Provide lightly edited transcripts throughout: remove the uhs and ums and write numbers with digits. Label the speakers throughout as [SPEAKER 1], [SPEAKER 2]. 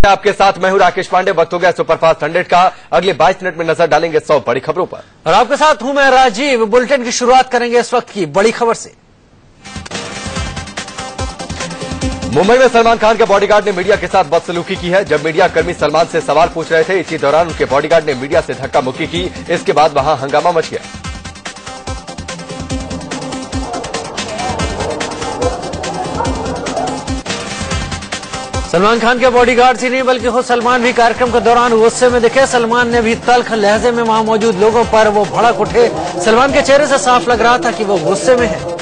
[SPEAKER 1] आपके साथ मैं हूं राकेश पांडे। वक्त हो गया सुपरफास्ट 100 का। अगले 22 मिनट में नजर डालेंगे 100 बड़ी खबरों पर
[SPEAKER 2] और आपके साथ हूं मैं राजीव। बुलेटिन की शुरुआत करेंगे इस वक्त की बड़ी खबर से।
[SPEAKER 1] मुंबई में सलमान खान के बॉडीगार्ड ने मीडिया के साथ बदसलूकी की है। जब मीडिया कर्मी सलमान से सवाल पूछ रहे थे, इसी दौरान उनके बॉडीगार्ड ने मीडिया से धक्का मुक्की की। इसके बाद वहां हंगामा मच गया।
[SPEAKER 2] सलमान खान के बॉडीगार्ड ही नहीं बल्कि खुद सलमान भी कार्यक्रम के दौरान गुस्से में दिखे। सलमान ने भी तल्ख लहजे में वहां मौजूद लोगों पर वो भड़क उठे। सलमान के चेहरे से साफ लग रहा था कि वो गुस्से में है।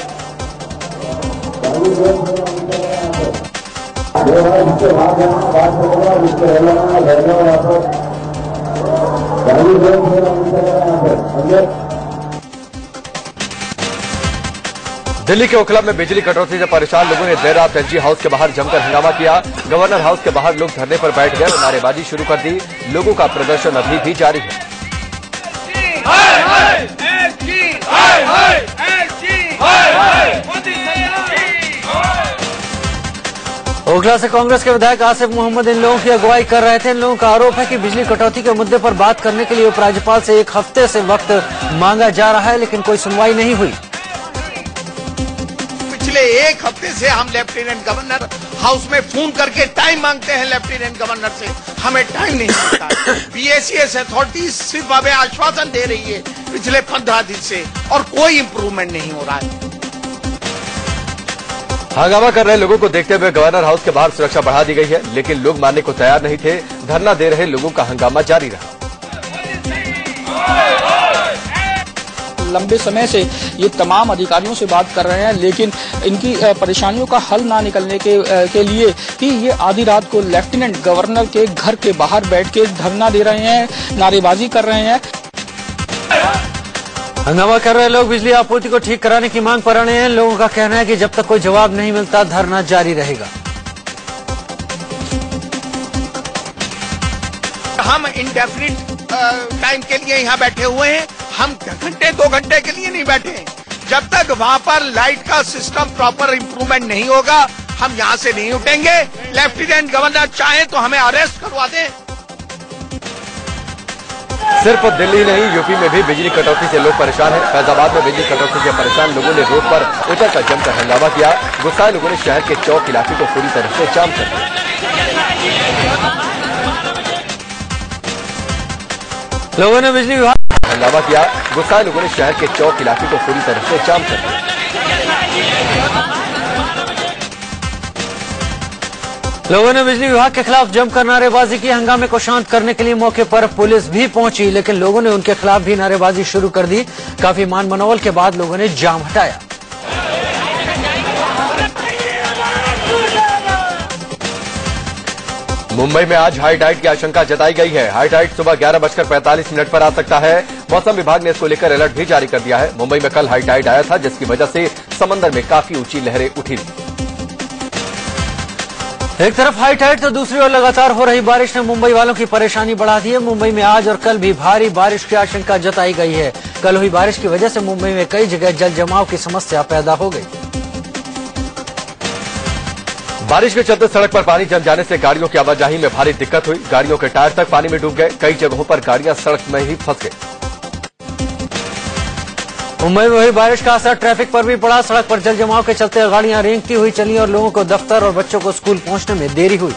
[SPEAKER 1] दिल्ली के ओखला में बिजली कटौती से परेशान लोगों ने देर रात एलजी हाउस के बाहर जमकर हंगामा किया। गवर्नर हाउस के बाहर लोग धरने पर बैठ गए और नारेबाजी शुरू कर दी। लोगों का प्रदर्शन अभी भी जारी है।
[SPEAKER 2] ओखला से कांग्रेस के विधायक आसिफ मोहम्मद इन लोगों की अगुवाई कर रहे थे। इन लोगों का आरोप है कि बिजली कटौती के मुद्दे पर बात करने के लिए उपराज्यपाल से 1 हफ्ते से वक्त मांगा जा रहा है, लेकिन कोई सुनवाई नहीं हुई।
[SPEAKER 3] पिछले 1 हफ्ते से हम लेफ्टिनेंट गवर्नर हाउस में फोन करके टाइम मांगते हैं। लेफ्टिनेंट गवर्नर से हमें टाइम नहीं मिलता। बीएसीएस अथॉरिटी सिर्फ हमें आश्वासन दे रही है पिछले 15 दिन से, और कोई इम्प्रूवमेंट नहीं हो रहा है।
[SPEAKER 1] हंगामा कर रहे लोगों को देखते हुए गवर्नर हाउस के बाहर सुरक्षा बढ़ा दी गई है, लेकिन लोग मानने को तैयार नहीं थे। धरना दे रहे लोगों का हंगामा जारी रहा।
[SPEAKER 4] लंबे समय से ये तमाम अधिकारियों से बात कर रहे हैं, लेकिन इनकी परेशानियों का हल ना निकलने के लिए ही ये आधी रात को लेफ्टिनेंट गवर्नर के घर के बाहर बैठ के धरना दे रहे हैं, नारेबाजी कर रहे हैं।
[SPEAKER 2] हंगामा कर रहे लोग बिजली आपूर्ति को ठीक कराने की मांग पर अड़े हैं। लोगों का कहना है कि जब तक कोई जवाब नहीं मिलता धरना जारी रहेगा।
[SPEAKER 3] हम इंडेफिनिट टाइम के लिए यहाँ बैठे हुए हैं। हम घंटे 2 घंटे के लिए नहीं बैठे हैं। जब तक वहाँ पर लाइट का सिस्टम प्रॉपर इम्प्रूवमेंट नहीं होगा, हम यहाँ से नहीं उठेंगे। लेफ्टिनेंट गवर्नर चाहे तो हमें अरेस्ट करवा दें।
[SPEAKER 1] सिर्फ दिल्ली नहीं, यूपी में भी बिजली कटौती से लोग परेशान हैं। फैजाबाद में बिजली कटौती से परेशान लोगों ने रोड पर उतरकर जमकर हंगामा किया। गुस्साए लोगों ने शहर के चौक इलाके को पूरी तरह से जाम कर दिया।
[SPEAKER 2] लोगों ने बिजली विभाग
[SPEAKER 1] हंगामा किया। गुस्साए लोगों ने शहर के चौक इलाके को पूरी तरह से जाम कर दिया।
[SPEAKER 2] लोगों ने बिजली विभाग के खिलाफ जमकर नारेबाजी की। हंगामे को शांत करने के लिए मौके पर पुलिस भी पहुंची, लेकिन लोगों ने उनके खिलाफ भी नारेबाजी शुरू कर दी। काफी मान मनोवल के बाद लोगों ने जाम हटाया।
[SPEAKER 1] मुंबई में आज हाई टाइड की आशंका जताई गई है। हाई टाइड सुबह 11:45 पर आ सकता है। मौसम विभाग ने इसको लेकर अलर्ट भी जारी कर दिया है। मुंबई में कल हाई टाइड आया था, जिसकी वजह से समंदर में काफी ऊंची लहरें उठी थी।
[SPEAKER 2] एक तरफ हाई टाइड तो दूसरी ओर लगातार हो रही बारिश ने मुंबई वालों की परेशानी बढ़ा दी है। मुंबई में आज और कल भी भारी बारिश की आशंका जताई गई है। कल हुई बारिश की वजह से मुंबई में कई जगह जल जमाव की समस्या पैदा हो गई।
[SPEAKER 1] बारिश के चलते सड़क पर पानी जम जाने से गाड़ियों की आवाजाही में भारी दिक्कत हुई। गाड़ियों के टायर तक पानी में डूब गए। कई जगहों पर गाड़ियां सड़क में ही फंस गई।
[SPEAKER 2] मुंबई में हुई बारिश का असर ट्रैफिक पर भी पड़ा। सड़क पर जल जमाव के चलते गाड़ियां रेंगती हुई चली और लोगों को दफ्तर और बच्चों को स्कूल पहुंचने में देरी हुई।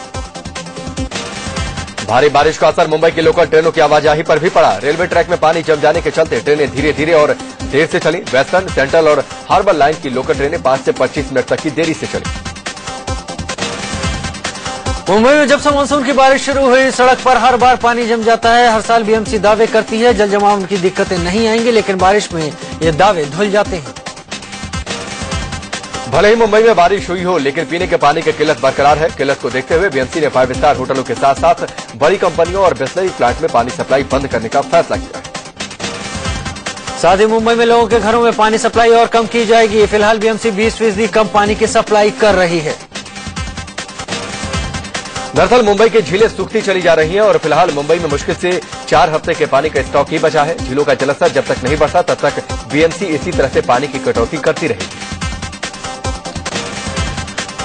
[SPEAKER 1] भारी बारिश का असर मुंबई की लोकल ट्रेनों की आवाजाही पर भी पड़ा। रेलवे ट्रैक में पानी जम जाने के चलते ट्रेनें धीरे धीरे और देर से चली। वेस्टर्न, सेंट्रल और हार्बर लाइन की लोकल ट्रेनें 5 से 25 मिनट तक की देरी से चली।
[SPEAKER 2] मुंबई में जब से मानसून की बारिश शुरू हुई, सड़क पर हर बार पानी जम जाता है। हर साल बीएमसी दावे करती है जल जमाव की दिक्कतें नहीं आएंगी, लेकिन बारिश में ये दावे धुल जाते हैं।
[SPEAKER 1] भले ही मुंबई में बारिश हुई हो, लेकिन पीने के पानी की किल्लत बरकरार है। किल्लत को देखते हुए बीएमसी ने 5 स्टार होटलों के साथ साथ बड़ी कंपनियों और बिस्लरी प्लांट में पानी सप्लाई बंद करने का फैसला किया है।
[SPEAKER 2] साथ ही मुंबई में लोगों के घरों में पानी सप्लाई और कम की जाएगी। फिलहाल बीएमसी 20% कम पानी की सप्लाई कर रही है।
[SPEAKER 1] दरअसल मुंबई की झीलें सूखती चली जा रही हैं और फिलहाल मुंबई में मुश्किल से 4 हफ्ते के पानी का स्टॉक ही बचा है। झीलों का जलस्तर जब तक नहीं बढ़ता तब तक बीएमसी इसी तरह से पानी की कटौती करती रहेगी।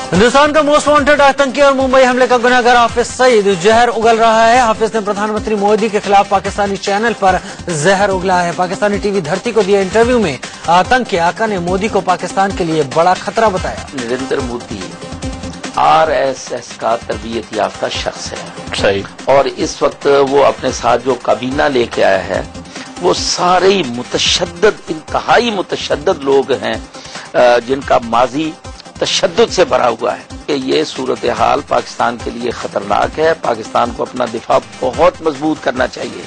[SPEAKER 2] हिंदुस्तान का मोस्ट वांटेड आतंकी और मुंबई हमले का गुनहगार हाफिज सईद जहर उगल रहा है। हाफिज ने प्रधानमंत्री मोदी के खिलाफ पाकिस्तानी चैनल पर जहर उगला है। पाकिस्तानी टीवी धरती को दिए इंटरव्यू में आतंक के आका ने मोदी को पाकिस्तान के लिए बड़ा खतरा बताया।
[SPEAKER 5] नरेंद्र मोदी RSS का तरबियत याफ्ता शख्स है, सही, और इस वक्त वो अपने साथ जो काबीना लेके आया है वो सारे ही मुतशद्दद, इंतहाई मुतशद्दद लोग हैं जिनका माजी तशद्दुद से भरा हुआ है कि ये सूरत हाल पाकिस्तान के लिए खतरनाक है। पाकिस्तान को अपना दिफा बहुत मजबूत करना चाहिए।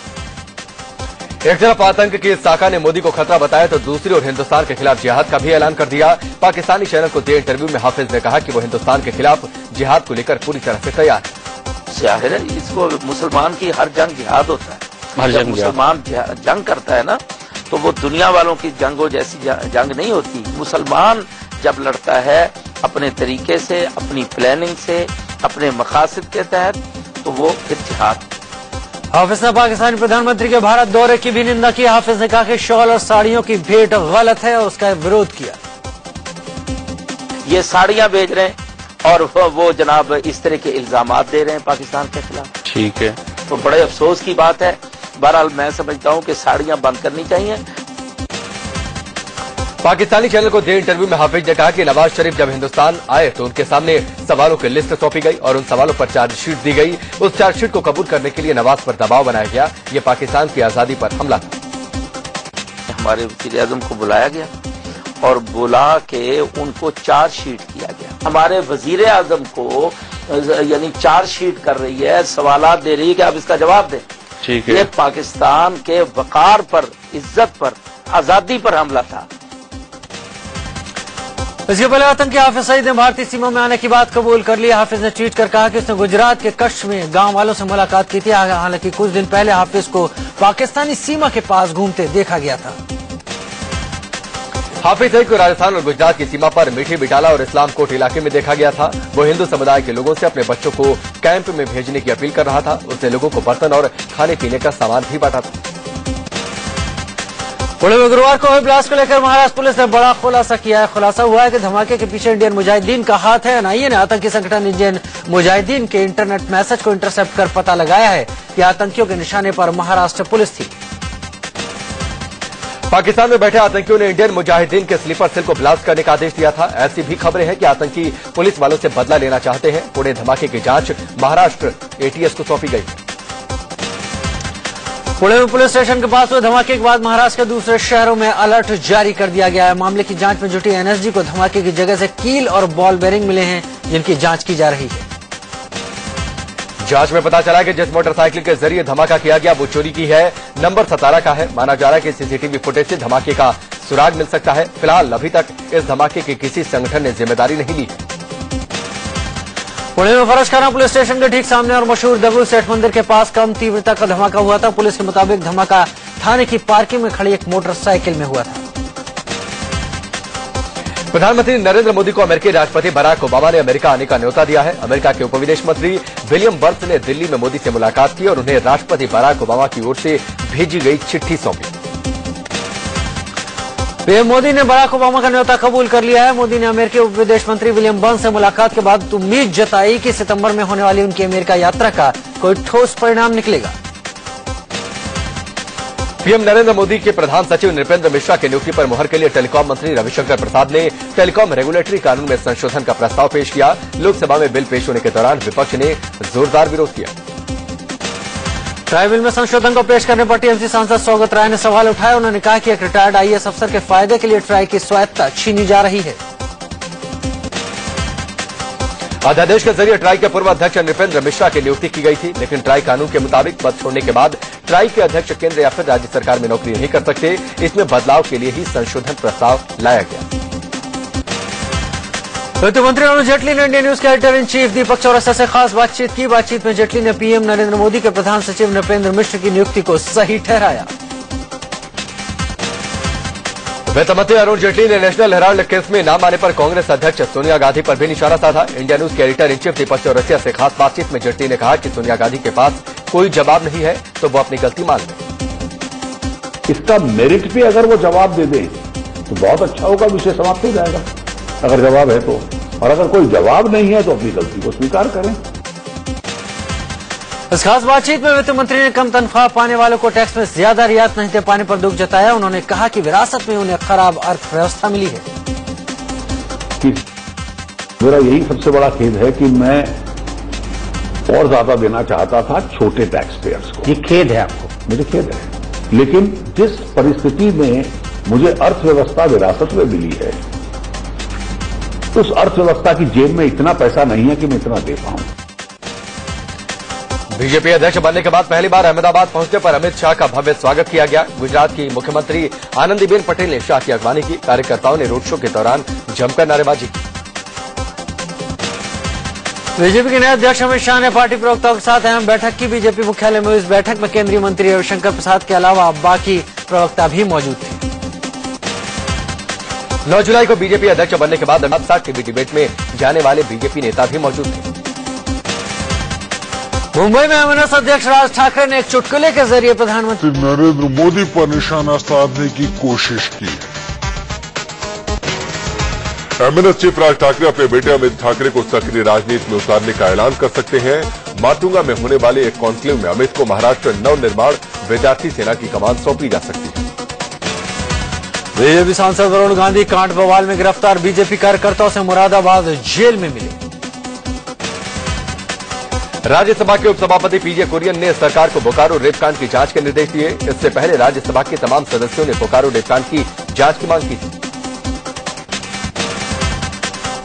[SPEAKER 1] एक तरफ आतंक की साका ने मोदी को खतरा बताया तो दूसरी ओर हिंदुस्तान के खिलाफ जिहाद का भी ऐलान कर दिया। पाकिस्तानी चैनल को दिए इंटरव्यू में हाफिज ने कहा कि वो हिंदुस्तान के खिलाफ जिहाद को लेकर पूरी तरह से तैयार है।
[SPEAKER 5] जाहिर है इसको मुसलमान की हर जंग जिहाद होता है। जब मुसलमान जंग करता है ना तो वो दुनिया वालों की जंगों जैसी जंग नहीं होती। मुसलमान जब लड़ता है अपने तरीके से, अपनी प्लानिंग से, अपने मकासद के तहत, तो वो फिर जिहाद।
[SPEAKER 2] हाफिज ने पाकिस्तानी प्रधानमंत्री के भारत दौरे की भी निंदा की। हाफिज ने कहा कि शॉल और साड़ियों की भेंट गलत है और उसका विरोध किया।
[SPEAKER 5] ये साड़ियां बेच रहे हैं और वो जनाब इस तरह के इल्जामात दे रहे हैं पाकिस्तान के खिलाफ। ठीक है, तो बड़े अफसोस की बात है। बहरहाल मैं समझता हूं कि साड़ियां बंद करनी चाहिए।
[SPEAKER 1] पाकिस्तानी चैनल को दिए इंटरव्यू में हाफिज ने कहा कि नवाज शरीफ जब हिंदुस्तान आए तो उनके सामने सवालों की लिस्ट सौंपी गई और उन सवालों पर चार्जशीट दी गई। उस चार्जशीट को कबूल करने के लिए नवाज पर दबाव बनाया गया। ये पाकिस्तान की आजादी पर हमला था।
[SPEAKER 5] हमारे वज़ीर आज़म को बुलाया गया और बुला के उनको चार्जशीट किया गया। हमारे वज़ीर आज़म को यानी चार्जशीट कर रही है, सवालात दे रही है कि आप इसका जवाब दें। ठीक है, ये पाकिस्तान के वकार पर, इज्जत पर, आजादी पर हमला था।
[SPEAKER 2] इसके पहले आतंकी हाफिज सईद ने भारतीय सीमा में आने की बात कबूल कर ली। हाफिज ने ट्वीट कर कहा कि उसने गुजरात के कच्छ में गांव वालों से मुलाकात की थी। हालांकि कुछ दिन पहले हाफिज को पाकिस्तानी सीमा के पास घूमते देखा गया था।
[SPEAKER 1] हाफिज सईद को राजस्थान और गुजरात की सीमा पर मीठी बिटाला और इस्लामकोट इलाके में देखा गया था। वो हिंदू समुदाय के लोगों से अपने बच्चों को कैंप में भेजने की अपील कर रहा था। उसने लोगों को बर्तन और खाने पीने का सामान भी बांटा था।
[SPEAKER 2] पुणे में गुरुवार को हुए ब्लास्ट को लेकर महाराष्ट्र पुलिस ने बड़ा खुलासा किया है। खुलासा हुआ है कि धमाके के पीछे इंडियन मुजाहिदीन का हाथ है। एनआईए ने आतंकी संगठन इंडियन मुजाहिदीन के इंटरनेट मैसेज को इंटरसेप्ट कर पता लगाया है कि आतंकियों के निशाने पर महाराष्ट्र पुलिस थी।
[SPEAKER 1] पाकिस्तान में बैठे आतंकियों ने इंडियन मुजाहिदीन के स्लीपर सेल को ब्लास्ट करने का आदेश दिया था। ऐसी भी खबरें हैं कि आतंकी पुलिस वालों से बदला लेना चाहते हैं। पुणे धमाके की जांच महाराष्ट्र ATS को सौंपी गई।
[SPEAKER 2] पुणे में पुलिस स्टेशन के पास हुए धमाके के बाद महाराष्ट्र के दूसरे शहरों में अलर्ट जारी कर दिया गया है। मामले की जांच में जुटी NSG को धमाके की जगह से कील और बॉल बेरिंग मिले हैं, जिनकी जांच की जा रही है।
[SPEAKER 1] जांच में पता चला कि जिस मोटरसाइकिल के जरिए धमाका किया गया वो चोरी की है, नंबर 17 का है। माना जा रहा है कि CCTV फुटेज से धमाके का सुराग मिल सकता है। फिलहाल अभी तक इस धमाके की किसी संगठन ने जिम्मेदारी नहीं ली।
[SPEAKER 2] पुणे में फरसखाना पुलिस स्टेशन के ठीक सामने और मशहूर दगड़ू सेठ मंदिर के पास कम तीव्रता का धमाका हुआ था। पुलिस के मुताबिक धमाका थाने की पार्किंग में खड़ी एक मोटरसाइकिल में हुआ था।
[SPEAKER 1] प्रधानमंत्री नरेंद्र मोदी को अमेरिकी राष्ट्रपति बराक ओबामा ने अमेरिका आने का न्योता दिया है। अमेरिका के उप विदेश मंत्री विलियम बर्न्स ने दिल्ली में मोदी से मुलाकात की और उन्हें राष्ट्रपति बराक ओबामा की ओर से भेजी गई चिट्ठी सौंपी। पीएम मोदी ने बराक ओबामा का न्योता कबूल कर लिया है। मोदी ने अमेरिकी उप विदेश मंत्री विलियम बर्न्स से मुलाकात के बाद उम्मीद जताई कि सितंबर में होने वाली उनकी अमेरिका यात्रा का कोई ठोस परिणाम निकलेगा। पीएम नरेंद्र मोदी के प्रधान सचिव नृपेंद्र मिश्रा की नियुक्ति पर मुहर के लिए टेलीकॉम मंत्री रविशंकर प्रसाद ने टेलीकॉम रेगुलेटरी कानून में संशोधन का प्रस्ताव पेश किया। लोकसभा में बिल पेश होने के दौरान विपक्ष ने जोरदार विरोध किया। ट्राई बिल में संशोधन को पेश करने पर टीएमसी सांसद सौगत राय ने सवाल उठाया। उन्होंने कहा कि एक रिटायर्ड IAS अफसर के फायदे के लिए ट्राई की स्वायत्तता छीनी जा रही है। अध्यादेश के जरिए ट्राई के पूर्व अध्यक्ष नृपेंद्र मिश्रा की नियुक्ति की गई थी, लेकिन ट्राई कानून के मुताबिक पद छोड़ने के बाद ट्राई के अध्यक्ष केंद्र या फिर राज्य सरकार में नौकरी नहीं कर सकते। इसमें बदलाव के लिए ही संशोधन प्रस्ताव लाया गया। वित्त मंत्री अरुण जेटली ने इंडिया न्यूज के एडिटर इन चीफ दीपक चौरसिया से खास बातचीत की। बातचीत में जेटली ने पीएम नरेंद्र मोदी के प्रधान सचिव नृपेंद्र मिश्र की नियुक्ति को सही ठहराया। वित्त मंत्री अरुण जेटली ने नेशनल हेराल्ड केस में नाम आने पर कांग्रेस अध्यक्ष सोनिया गांधी पर भी निशाना साधा। इंडिया न्यूज के एडिटर इन चीफ दीपक चौरसिया से खास बातचीत में जेटली ने कहा कि सोनिया गांधी के पास कोई जवाब नहीं है तो वो अपनी गलती मान ले।
[SPEAKER 6] इसका मेरिट पे अगर वो जवाब दे दे तो बहुत अच्छा होगा, विषय समाप्त हो जाएगा। अगर जवाब है तो और अगर कोई जवाब नहीं है तो अपनी गलती को स्वीकार करें।
[SPEAKER 2] इस खास बातचीत में वित्त मंत्री ने कम तनख्वाह पाने वालों को टैक्स में ज्यादा रियायत नहीं दे पाने पर दुख जताया। उन्होंने कहा कि विरासत में उन्हें खराब अर्थव्यवस्था मिली है।
[SPEAKER 6] मेरा यही सबसे बड़ा खेद है कि मैं और ज्यादा देना चाहता था छोटे टैक्स पेयर्स को।
[SPEAKER 2] ये खेद है आपको?
[SPEAKER 6] मुझे खेद है, लेकिन जिस परिस्थिति में मुझे अर्थव्यवस्था विरासत में मिली है, उस अर्थव्यवस्था की जेब में इतना पैसा नहीं है कि मैं इतना दे पाऊं।
[SPEAKER 1] बीजेपी अध्यक्ष बनने के बाद पहली बार अहमदाबाद पहुंचने पर अमित शाह का भव्य स्वागत किया गया। गुजरात की मुख्यमंत्री आनंदीबेन पटेल ने शाह की अगवानी की। कार्यकर्ताओं ने रोड शो के दौरान जमकर नारेबाजी की।
[SPEAKER 2] बीजेपी के नए अध्यक्ष अमित शाह ने पार्टी प्रवक्ताओं के साथ अहम बैठक की। बीजेपी मुख्यालय में इस बैठक में केंद्रीय मंत्री रविशंकर प्रसाद के अलावा बाकी प्रवक्ता भी मौजूद थे।
[SPEAKER 1] 9 जुलाई को बीजेपी अध्यक्ष बनने के बाद अमित शाह टीवी डिबेट में जाने वाले बीजेपी नेता भी मौजूद थे।
[SPEAKER 2] मुंबई में एमएनएस अध्यक्ष राज ठाकरे ने एक चुटकुले के जरिए प्रधानमंत्री
[SPEAKER 7] नरेंद्र मोदी पर निशाना साधने की कोशिश की है। एमएनएस चीफ राज ठाकरे अपने बेटे अमित ठाकरे को सक्रिय राजनीति में उतारने का ऐलान कर सकते हैं। माटुंगा में होने वाले एक कॉन्क्लेव में अमित को महाराष्ट्र नवनिर्माण विद्यार्थी सेना की कमान सौंपी जा सकती है।
[SPEAKER 2] बीजेपी सांसद वरुण गांधी कांड बवाल में गिरफ्तार बीजेपी कार्यकर्ताओं से मुरादाबाद जेल में मिले।
[SPEAKER 1] राज्यसभा के उपसभापति पीजे कुरियन ने सरकार को बोकारो रेपकांड की जांच के निर्देश दिए। इससे पहले राज्यसभा के तमाम सदस्यों ने बोकारो रेपकांड की जांच की मांग की थी।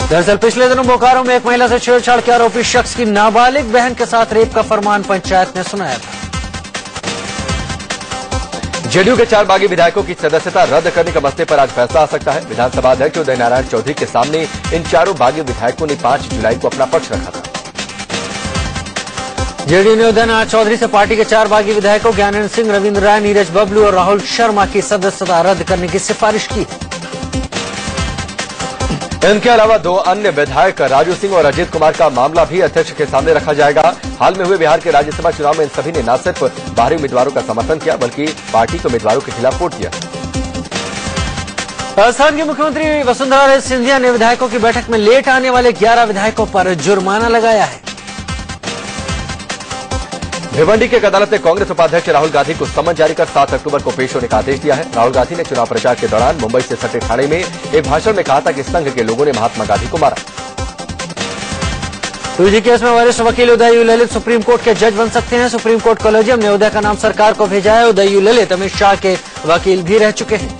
[SPEAKER 2] दरअसल पिछले दिनों बोकारो में एक महिला से छेड़छाड़ के आरोपी शख्स की नाबालिग बहन के साथ रेप का फरमान पंचायत ने सुनाया था।
[SPEAKER 1] जेडीयू के 4 बागी विधायकों की सदस्यता रद्द करने के मसले पर आज फैसला आ सकता है। विधानसभा अध्यक्ष उदय नारायण चौधरी के सामने इन 4 बागी विधायकों ने 5 जुलाई को अपना पक्ष रखा था।
[SPEAKER 2] जेडीयू ने उदय नारायण चौधरी से पार्टी के 4 बागी विधायकों ज्ञानेंद्र सिंह, रविंद्र राय, नीरज बबलू और राहुल शर्मा की सदस्यता रद्द करने की सिफारिश की।
[SPEAKER 1] इनके अलावा 2 अन्य विधायक राजू सिंह और अजीत कुमार का मामला भी अध्यक्ष के सामने रखा जाएगा। हाल में हुए बिहार के राज्यसभा चुनाव में इन सभी ने न सिर्फ बाहरी उम्मीदवारों का समर्थन किया बल्कि पार्टी के उम्मीदवारों के खिलाफ वोट दिया।
[SPEAKER 2] राजस्थान की मुख्यमंत्री वसुंधरा सिंधिया ने विधायकों की बैठक में लेट आने वाले 11 विधायकों पर जुर्माना लगाया है।
[SPEAKER 1] भिवंडी की एक अदालत ने कांग्रेस उपाध्यक्ष राहुल गांधी को समन जारी कर 7 अक्टूबर को पेश होने का आदेश दिया है। राहुल गांधी ने चुनाव प्रचार के दौरान मुंबई से सटे थाने में एक भाषण में कहा था कि संघ के लोगों ने महात्मा गांधी को मारा।
[SPEAKER 2] 2G केस में वरिष्ठ वकील उदय यू ललित सुप्रीम कोर्ट के जज बन सकते हैं। सुप्रीम कोर्ट कॉलेजियम ने उदय का नाम सरकार को भेजा है। उदय यू ललित अमित शाह के वकील भी रह चुके हैं।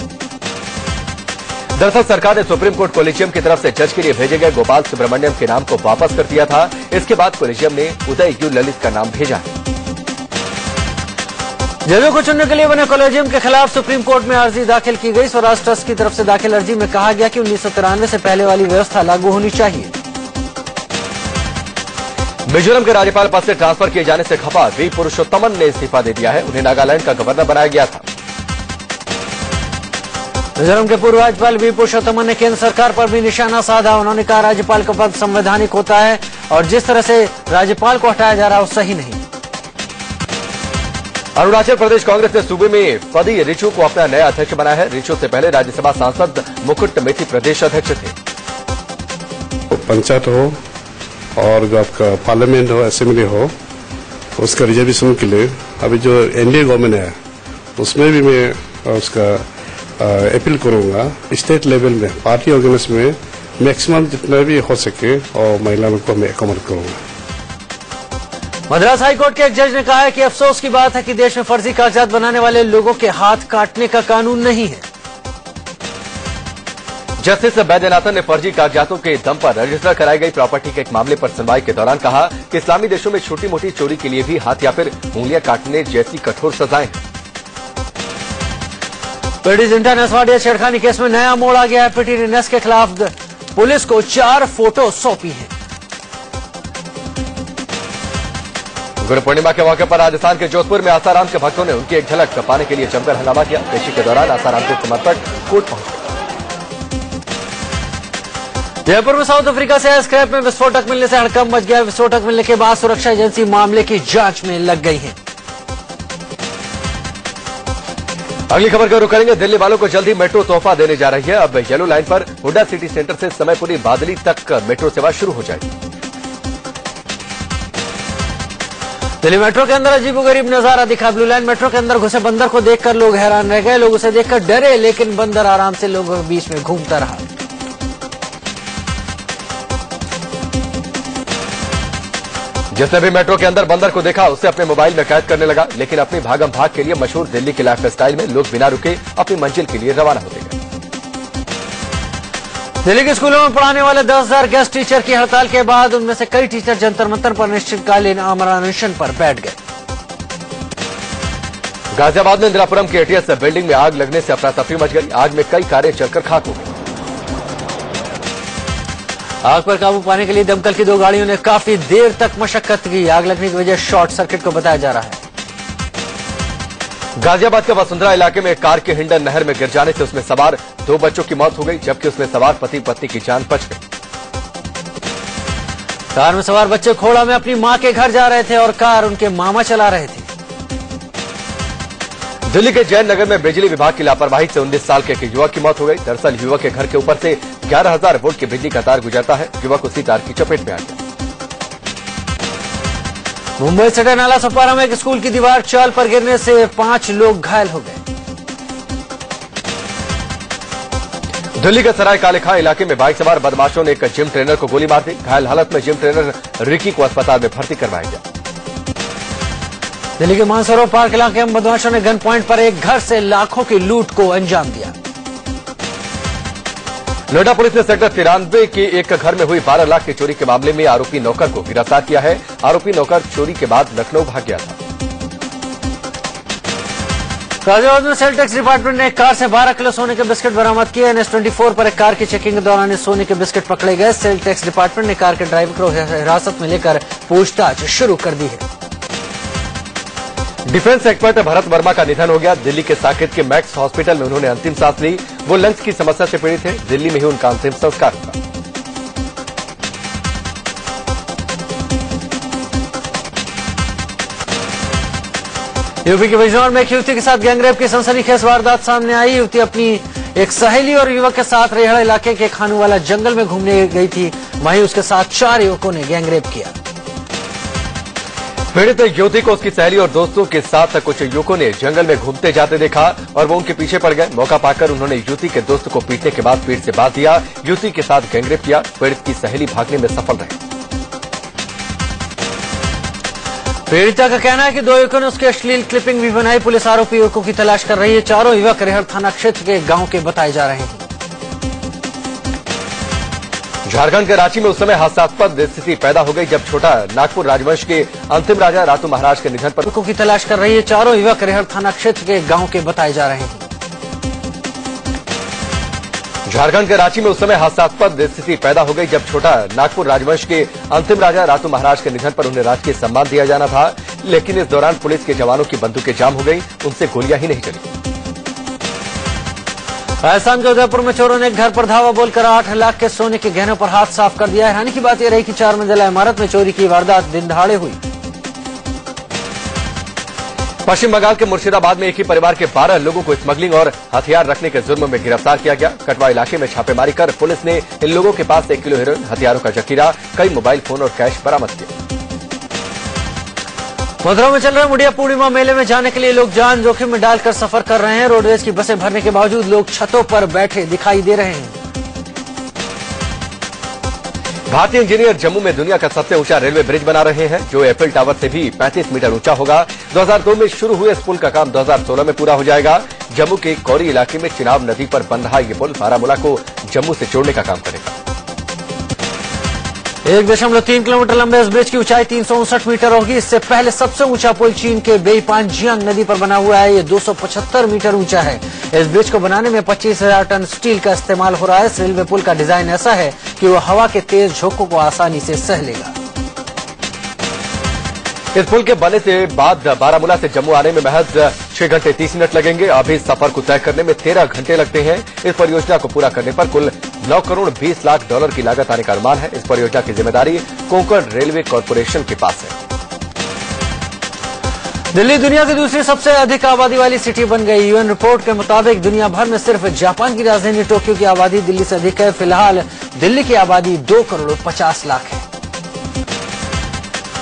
[SPEAKER 1] दरअसल सरकार ने सुप्रीम कोर्ट कॉलेजियम की तरफ से जज के लिए भेजे गए गोपाल सुब्रमण्यम के नाम को वापस कर दिया था। इसके बाद कॉलेजियम ने उदय यू ललित का नाम भेजा है।
[SPEAKER 2] जजों को चुनने के लिए बने कॉलेजियम के खिलाफ सुप्रीम कोर्ट में अर्जी दाखिल की गई। स्वराज ट्रस्ट की तरफ से दाखिल अर्जी में कहा गया कि 1993 से पहले वाली व्यवस्था लागू होनी चाहिए।
[SPEAKER 1] मिजोरम के राज्यपाल पद से ट्रांसफर किए जाने से खफा वी पुरुषोत्तमन ने इस्तीफा दे दिया है। उन्हें नागालैंड का गवर्नर बनाया गया था।
[SPEAKER 2] मिजोरम के पूर्व राज्यपाल वी पुरुषोत्तमन ने केंद्र सरकार पर भी निशाना साधा। उन्होंने कहा राज्यपाल का पद संवैधानिक होता है और जिस तरह से राज्यपाल को हटाया जा रहा है वो सही नहीं।
[SPEAKER 1] अरुणाचल प्रदेश कांग्रेस ने सूबे में पदी रिचू को अपना नया अध्यक्ष बनाया है। रिचू से पहले राज्यसभा सांसद मुकुट मेथी प्रदेश अध्यक्ष थे।
[SPEAKER 8] पंचायत हो और जो आपका पार्लियामेंट हो, असेंबली हो, उसका रिजर्वेशन के लिए अभी जो एनडीए गवर्नमेंट है उसमें भी मैं उसका अपील करूंगा। स्टेट लेवल में पार्टी ऑर्गेनाइजेशन में मैक्सिमम जितना भी हो सके और महिलाओं को मैं अकोमोडेट करूंगा।
[SPEAKER 2] मद्रास हाईकोर्ट के एक जज ने कहा है कि अफसोस की बात है कि देश में फर्जी कागजात बनाने वाले लोगों के हाथ काटने का कानून नहीं है।
[SPEAKER 1] जस्टिस बैद्यनाथन ने फर्जी कागजातों के दम पर रजिस्टर कराई गई प्रॉपर्टी के एक मामले पर सुनवाई के दौरान कहा कि इस्लामी देशों में छोटी मोटी चोरी के लिए भी हाथ या फिर उंगलियां काटने जैसी कठोर सजाएं हैं।
[SPEAKER 2] पीटी जिंटा नसवाड़िया छेड़खानी केस में नया मोड़ आ गया है। पीटी ने नस के खिलाफ पुलिस को 4 फोटो सौंपी है।
[SPEAKER 1] गुरु पूर्णिमा के मौके पर राजस्थान के जोधपुर में आसाराम के भक्तों ने उनकी एक झलक पाने के लिए जमकर हंगामा किया। पेशी के दौरान आसाराम के समर्थक कोर्ट पहुंचे।
[SPEAKER 2] जयपुर में साउथ अफ्रीका से स्क्रैप में विस्फोटक मिलने से हड़कंप मच गया। विस्फोटक मिलने के बाद सुरक्षा एजेंसी मामले की जांच में लग गई है।
[SPEAKER 1] अगली खबर का रुख करेंगे। दिल्ली वालों को जल्द ही मेट्रो तोहफा देने जा रही है। अब येलो लाइन पर हुड्डा सिटी सेंटर से समयपुरी बादली तक मेट्रो सेवा शुरू हो जाएगी।
[SPEAKER 2] दिल्ली मेट्रो के अंदर अजीबोगरीब नजारा दिखा। ब्लू लाइन मेट्रो के अंदर घुसे बंदर को देखकर लोग हैरान रह गए। लोग उसे देखकर डरे, लेकिन बंदर आराम से लोगों के बीच में घूमता रहा।
[SPEAKER 1] जिसने भी मेट्रो के अंदर बंदर को देखा उसे अपने मोबाइल में कैद करने लगा। लेकिन अपनी भागम भाग के लिए मशहूर दिल्ली के लाइफ स्टाइल में लोग बिना रुके अपनी मंजिल के लिए रवाना होते गए।
[SPEAKER 2] दिल्ली के स्कूलों में पढ़ाने वाले 10,000 गेस्ट टीचर की हड़ताल के बाद उनमें से कई टीचर जंतर मंतर पर अनिश्चितकालीन आमरण अनशन पर बैठ गए।
[SPEAKER 1] गाजियाबाद में इंदिरापुरम के एटीएस बिल्डिंग में आग लगने से अफरा तफरी मच गई। आग में कई कारें जलकर खाक हो गई।
[SPEAKER 2] आग पर काबू पाने के लिए दमकल की 2 गाड़ियों ने काफी देर तक मशक्कत की। आग लगने की वजह शॉर्ट सर्किट को बताया जा रहा है।
[SPEAKER 1] गाजियाबाद के वसुंधरा इलाके में एक कार के हिंडन नहर में गिर जाने से उसमें सवार 2 बच्चों की मौत हो गई, जबकि उसमें सवार पति पत्नी की जान बच गई।
[SPEAKER 2] कार में सवार बच्चे खोड़ा में अपनी मां के घर जा रहे थे और कार उनके मामा चला रहे थे।
[SPEAKER 1] दिल्ली के जैन नगर में बिजली विभाग की लापरवाही से 19 साल के एक युवक की मौत हो गई। दरअसल युवक के घर के ऊपर से 11,000 वोल्ट की बिजली का तार गुजरता है। युवक उसी तार की चपेट में आ गया।
[SPEAKER 2] मुंबई सटे नाला सोपारा में एक स्कूल की दीवार चाल पर गिरने से 5 लोग घायल हो गए।
[SPEAKER 1] दिल्ली के सराय काले खां इलाके में बाइक सवार बदमाशों ने एक जिम ट्रेनर को गोली मार दी। घायल हालत में जिम ट्रेनर रिकी को अस्पताल में भर्ती करवाया गया।
[SPEAKER 2] दिल्ली के मानसरोवर पार्क इलाके में बदमाशों ने गन पॉइंट पर एक घर से लाखों की लूट को अंजाम दिया।
[SPEAKER 1] नोएडा पुलिस ने सेक्टर 93 के एक घर में हुई 12 लाख की चोरी के मामले में आरोपी नौकर को गिरफ्तार किया है। आरोपी नौकर चोरी के बाद लखनऊ भाग गया था।
[SPEAKER 2] गाजियाबाद में सेल टैक्स डिपार्टमेंट ने एक कार से 12 किलो सोने के बिस्किट बरामद किए। NS-24 पर एक कार की चेकिंग के दौरान सोने के बिस्किट पकड़े गए। सेल टैक्स डिपार्टमेंट ने कार के ड्राइवर को हिरासत में लेकर पूछताछ शुरू कर दी है।
[SPEAKER 1] डिफेंस एक्सपर्ट भरत वर्मा का निधन हो गया। दिल्ली के साकेत के मैक्स हॉस्पिटल में उन्होंने अंतिम सांस ली। वो लंग्स की समस्या से पीड़ित थे। दिल्ली में ही उनका अंतिम संस्कार हुआ।
[SPEAKER 2] यूपी के बिजनौर में एक युवती के साथ गैंगरेप की सनसनीखेज वारदात सामने आई। युवती अपनी एक सहेली और युवक के साथ रेहड़ा इलाके के खानूवाला जंगल में घूमने गई थी। वहीं उसके साथ 4 युवकों ने गैंगरेप किया।
[SPEAKER 1] पीड़ित युवती को उसकी सहेली और दोस्तों के साथ कुछ युवकों ने जंगल में घूमते जाते देखा और वो उनके पीछे पड़ गए। मौका पाकर उन्होंने युवती के दोस्त को पीटने के बाद पीठ से बांध दिया। युवती के साथ गैंगरेप किया। पीड़ित की सहेली भागने में सफल रही।
[SPEAKER 2] पीड़िता का कहना है कि 2 युवकों ने उसकी अश्लील क्लिपिंग भी बनाई। पुलिस आरोपी युवकों की तलाश कर रही है। 4 युवक रेहड़ थाना क्षेत्र के गांव के बताए जा रहे हैं।
[SPEAKER 1] झारखंड के रांची में उस समय हास्यास्पद स्थिति पैदा हो गई जब छोटा नागपुर राजवंश के अंतिम राजा रातू महाराज के निधन पर
[SPEAKER 2] युवकों की तलाश कर रही है। 4 युवक रेहड़ थाना क्षेत्र के गांव के बताए जा रहे हैं।
[SPEAKER 1] झारखंड के रांची में उस समय हास्यास्पद स्थिति पैदा हो गई जब छोटा नागपुर राजवंश के अंतिम राजा रातू महाराज के निधन पर उन्हें राजकीय सम्मान दिया जाना था। लेकिन इस दौरान पुलिस के जवानों की बंदूकें जाम हो गई। उनसे गोलियां ही नहीं चली।
[SPEAKER 2] राजस्थान के उदयपुर में चोरों ने एक घर पर धावा बोलकर 8 लाख के सोने के गहनों पर हाथ साफ कर दिया है। हैरानी की बात यह रही कि 4 मंजिला इमारत में चोरी की वारदात दिन दहाड़े हुई।
[SPEAKER 1] पश्चिम बंगाल के मुर्शिदाबाद में एक ही परिवार के 12 लोगों को स्मगलिंग और हथियार रखने के जुर्म में गिरफ्तार किया गया। कटवा इलाके में छापेमारी कर पुलिस ने इन लोगों के पास 1 किलो हेरोइन, हथियारों का जखीरा, कई मोबाइल फोन और कैश बरामद किया।
[SPEAKER 2] मथुरा में चल रहे मुड़िया पूर्णिमा मेले में जाने के लिए लोग जान जोखिम में डालकर सफर कर रहे हैं। रोडवेज की बसें भरने के बावजूद लोग छतों पर बैठे दिखाई दे रहे हैं।
[SPEAKER 1] भारतीय इंजीनियर जम्मू में दुनिया का सबसे ऊंचा रेलवे ब्रिज बना रहे हैं, जो एफिल टावर से भी 35 मीटर ऊंचा होगा। 2002 में शुरू हुए इस पुल का काम 2016 में पूरा हो जाएगा। जम्मू के कौरी इलाके में चिनाब नदी पर बन रहा ये पुल बारामूला को जम्मू से जोड़ने का काम करेगा।
[SPEAKER 2] 1.3 किलोमीटर लंबे इस ब्रिज की ऊंचाई 359 मीटर होगी। इससे पहले सबसे ऊंचा पुल चीन के बेईपानजियांग नदी पर बना हुआ है। ये 275 मीटर ऊंचा है। इस ब्रिज को बनाने में 25,000 टन स्टील का इस्तेमाल हो रहा है। इस रेलवे पुल का डिजाइन ऐसा है कि वो हवा के तेज झोंकों को आसानी से सह लेगा।
[SPEAKER 1] इस पुल के बनने से बाद बारामूला से जम्मू आने में महज 6 घंटे 30 मिनट लगेंगे। अभी इस सफर को तय करने में 13 घंटे लगते हैं। इस परियोजना को पूरा करने पर कुल 9 करोड़ 20 लाख डॉलर की लागत आने का अनुमान है। इस परियोजना की जिम्मेदारी कोंकण रेलवे कॉरपोरेशन के पास है।
[SPEAKER 2] दिल्ली दुनिया की दूसरी सबसे अधिक आबादी वाली सिटी बन गई। यूएन रिपोर्ट के मुताबिक दुनिया भर में सिर्फ जापान की राजधानी टोक्यो की आबादी दिल्ली से अधिक है। फिलहाल दिल्ली की आबादी 2,50,00,000 है।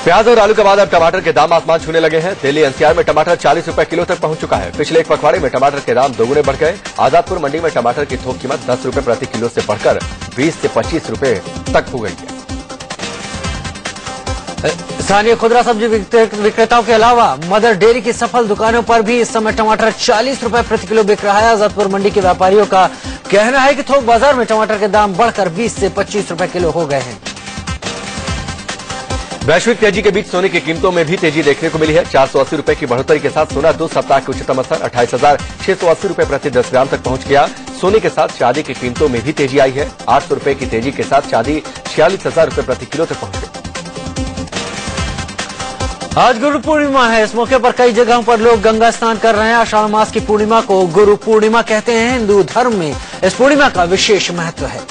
[SPEAKER 1] प्याज और आलू के बाद अब टमाटर के दाम आसमान छूने लगे हैं। दिल्ली एनसीआर में टमाटर 40 रुपए किलो तक पहुंच चुका है। पिछले एक पखवाड़े में टमाटर के दाम दोगुने बढ़ गए। आजादपुर मंडी में टमाटर की थोक कीमत 10 रुपए प्रति किलो से बढ़कर 20 से 25 रुपए तक हो गई है।
[SPEAKER 2] स्थानीय खुदरा सब्जी विक्रेताओं के अलावा मदर डेयरी की सफल दुकानों पर भी इस समय टमाटर 40 रुपए प्रति किलो बिक रहा है। आजादपुर मंडी के व्यापारियों का कहना है कि थोक बाजार में टमाटर के दाम बढ़कर 20 से 25 रुपए किलो हो गए हैं।
[SPEAKER 1] वैश्विक तेजी के बीच सोने की कीमतों में भी तेजी देखने को मिली है। 480 रुपए की बढ़ोतरी के साथ सोना 2 सप्ताह के उच्चतम स्तर 28,680 रुपए प्रति 10 ग्राम तक पहुंच गया। सोने के साथ चांदी की कीमतों में भी तेजी आई है। 800 रुपए की तेजी के साथ चांदी 46,000 रुपए प्रति किलो तक पहुंच गई।
[SPEAKER 2] आज गुरु पूर्णिमा है। इस मौके पर कई जगहों पर लोग गंगा स्नान कर रहे हैं। आषाढ़ मास की पूर्णिमा को गुरु पूर्णिमा कहते हैं। हिंदू धर्म में इस पूर्णिमा का विशेष महत्व है।